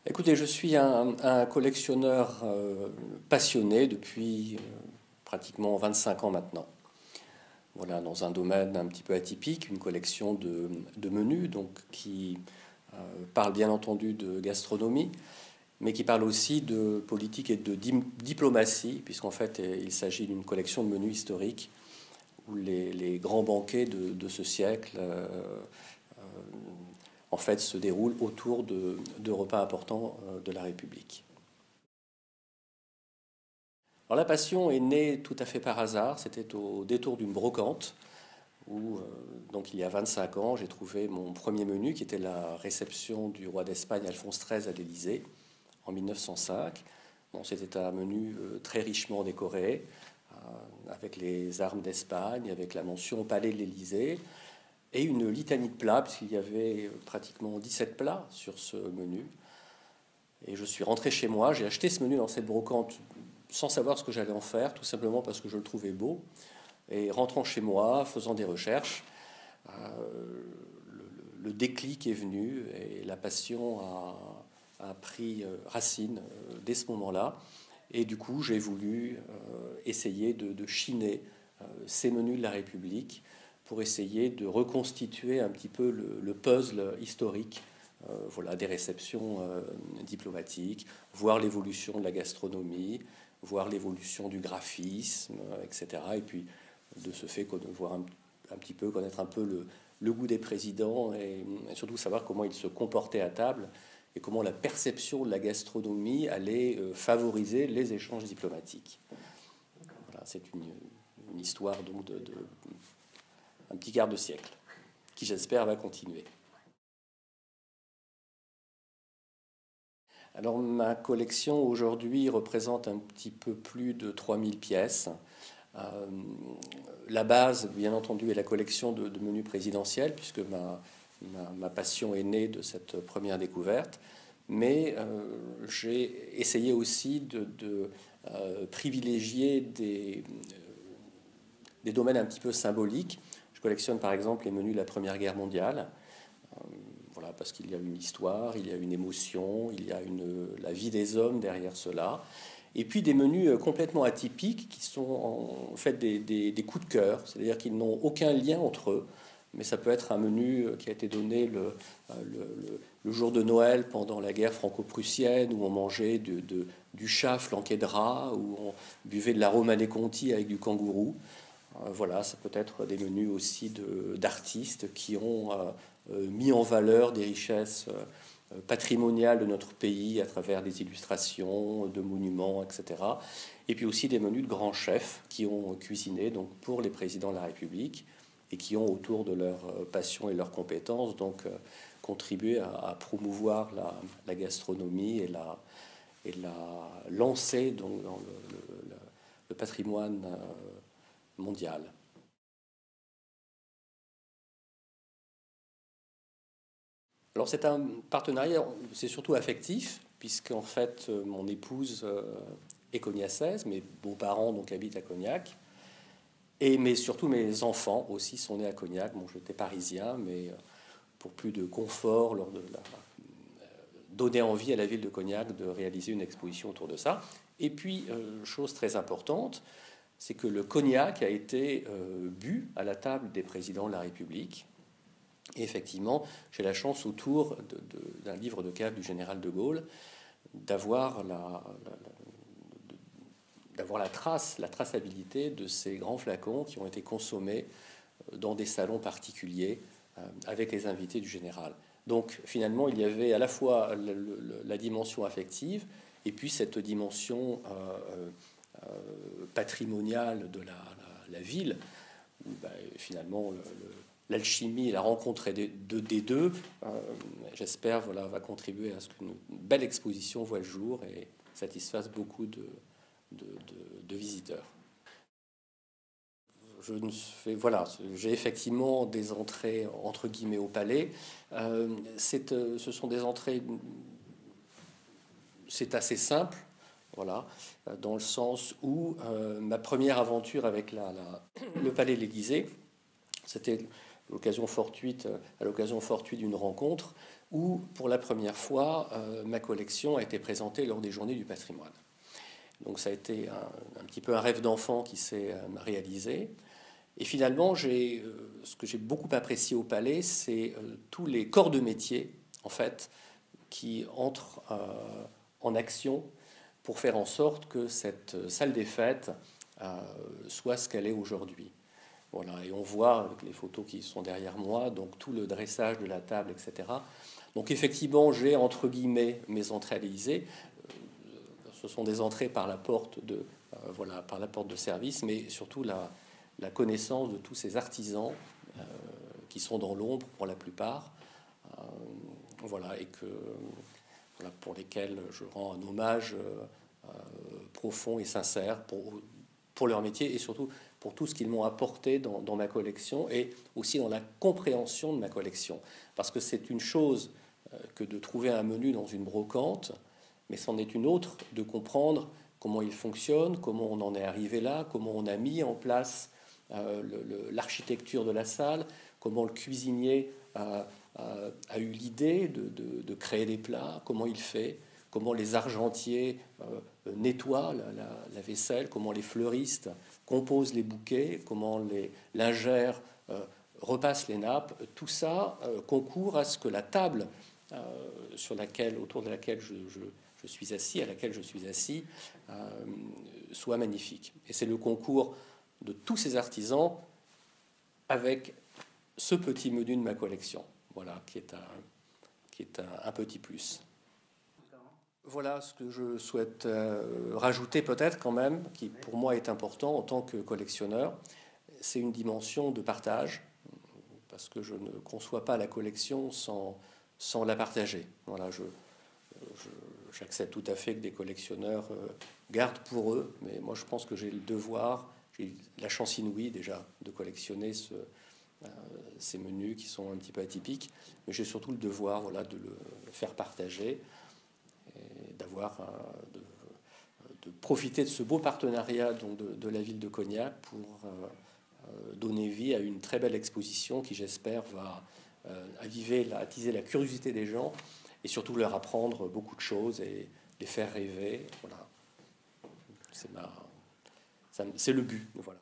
Écoutez, je suis un collectionneur passionné depuis pratiquement 25 ans maintenant. Voilà, dans un domaine un petit peu atypique, une collection de menus, donc qui parle bien entendu de gastronomie, mais qui parle aussi de politique et de diplomatie, puisqu'en fait il s'agit d'une collection de menus historiques où les grands banquets de ce siècle en fait se déroulent autour de repas importants de la République. Alors la passion est née tout à fait par hasard, c'était au détour d'une brocante où, donc il y a 25 ans, j'ai trouvé mon premier menu qui était la réception du roi d'Espagne Alphonse XIII à l'Élysée en 1905. Bon, c'était un menu très richement décoré, avec les armes d'Espagne, avec la mention Palais de l'Élysée, et une litanie de plats, puisqu'il y avait pratiquement 17 plats sur ce menu. Et je suis rentré chez moi, j'ai acheté ce menu dans cette brocante sans savoir ce que j'allais en faire, tout simplement parce que je le trouvais beau. Et rentrant chez moi, faisant des recherches, le déclic est venu et la passion a pris racine dès ce moment-là. Et du coup, j'ai voulu essayer de chiner ces menus de la République pour essayer de reconstituer un petit peu le puzzle historique voilà, des réceptions diplomatiques, voir l'évolution de la gastronomie, voir l'évolution du graphisme, etc. Et puis, de ce fait, voir un petit peu, connaître un peu le goût des présidents et surtout savoir comment ils se comportaient à table et comment la perception de la gastronomie allait favoriser les échanges diplomatiques. Voilà, c'est une histoire donc de un petit quart de siècle qui, j'espère, va continuer. Alors ma collection aujourd'hui représente un petit peu plus de 3000 pièces. La base, bien entendu, est la collection de menus présidentiels, puisque ma passion est née de cette première découverte. Mais j'ai essayé aussi de privilégier des domaines un petit peu symboliques. Je collectionne par exemple les menus de la Première Guerre mondiale. Voilà, parce qu'il y a une histoire, il y a une émotion, il y a la vie des hommes derrière cela. Et puis des menus complètement atypiques qui sont en fait des coups de cœur, c'est-à-dire qu'ils n'ont aucun lien entre eux. Mais ça peut être un menu qui a été donné le jour de Noël pendant la guerre franco-prussienne, où on mangeait du chat flanqué de rats, où on buvait de la Romanée Conti avec du kangourou. Voilà, ça peut être des menus aussi d'artistes qui ont mis en valeur des richesses patrimoniales de notre pays à travers des illustrations, de monuments, etc. Et puis aussi des menus de grands chefs qui ont cuisiné donc, pour les présidents de la République et qui ont, autour de leur passion et leurs compétences, donc contribué à promouvoir la gastronomie et la lancer donc, dans le patrimoine mondial. Alors c'est un partenariat, c'est surtout affectif, puisqu'en fait mon épouse est cognacaise, mes beaux-parents donc habitent à Cognac, mais surtout mes enfants aussi sont nés à Cognac. Bon, j'étais parisien, mais pour plus de confort, donner envie à la ville de Cognac de réaliser une exposition autour de ça. Et puis, chose très importante, c'est que le cognac a été bu à la table des présidents de la République. Et effectivement, j'ai la chance, autour d'un livre de cave du général de Gaulle, d'avoir la traçabilité de ces grands flacons qui ont été consommés dans des salons particuliers avec les invités du général. Donc finalement, il y avait à la fois la dimension affective et puis cette dimension patrimoniale de la ville, où finalement l'alchimie et la rencontre des deux, j'espère, voilà, va contribuer à ce qu'une belle exposition voit le jour et satisfasse beaucoup de visiteurs. Voilà, j'ai effectivement des entrées entre guillemets au palais. Ce sont des entrées, c'est assez simple, voilà, dans le sens où ma première aventure avec le palais de l'Élysée, c'était à l'occasion fortuite d'une rencontre où, pour la première fois, ma collection a été présentée lors des Journées du patrimoine. Donc ça a été un petit peu un rêve d'enfant qui s'est réalisé. Et finalement, ce que j'ai beaucoup apprécié au Palais, c'est tous les corps de métier, en fait, qui entrent en action pour faire en sorte que cette salle des fêtes soit ce qu'elle est aujourd'hui. Voilà, et on voit avec les photos qui sont derrière moi, donc tout le dressage de la table, etc. Donc effectivement, j'ai entre guillemets mes entrées à l'Élysée. Ce sont des entrées par la porte par la porte de service, mais surtout la connaissance de tous ces artisans qui sont dans l'ombre pour la plupart, voilà, et pour lesquels je rends un hommage profond et sincère pour leur métier et surtout pour tout ce qu'ils m'ont apporté dans ma collection et aussi dans la compréhension de ma collection. Parce que c'est une chose que de trouver un menu dans une brocante, mais c'en est une autre de comprendre comment il fonctionne, comment on en est arrivé là, comment on a mis en place l'architecture de la salle, comment le cuisinier a eu l'idée de créer des plats, comment il fait, comment les argentiers nettoient la vaisselle, comment les fleuristes composent les bouquets, comment les lingères repassent les nappes. Tout ça concourt à ce que la table autour de laquelle je suis assis, à laquelle je suis assis, soit magnifique. Et c'est le concours de tous ces artisans avec ce petit menu de ma collection, voilà, qui est un petit plus. Voilà ce que je souhaite rajouter peut-être quand même, qui pour moi est important en tant que collectionneur, c'est une dimension de partage, parce que je ne conçois pas la collection sans la partager. Voilà, j'accepte tout à fait que des collectionneurs gardent pour eux, mais moi je pense que j'ai le devoir, j'ai la chance inouïe déjà de collectionner ces menus qui sont un petit peu atypiques, mais j'ai surtout le devoir, voilà, de le faire partager et de profiter de ce beau partenariat donc de la ville de Cognac pour donner vie à une très belle exposition qui, j'espère, va attiser la curiosité des gens et surtout leur apprendre beaucoup de choses et les faire rêver. Voilà. C'est le but. Voilà.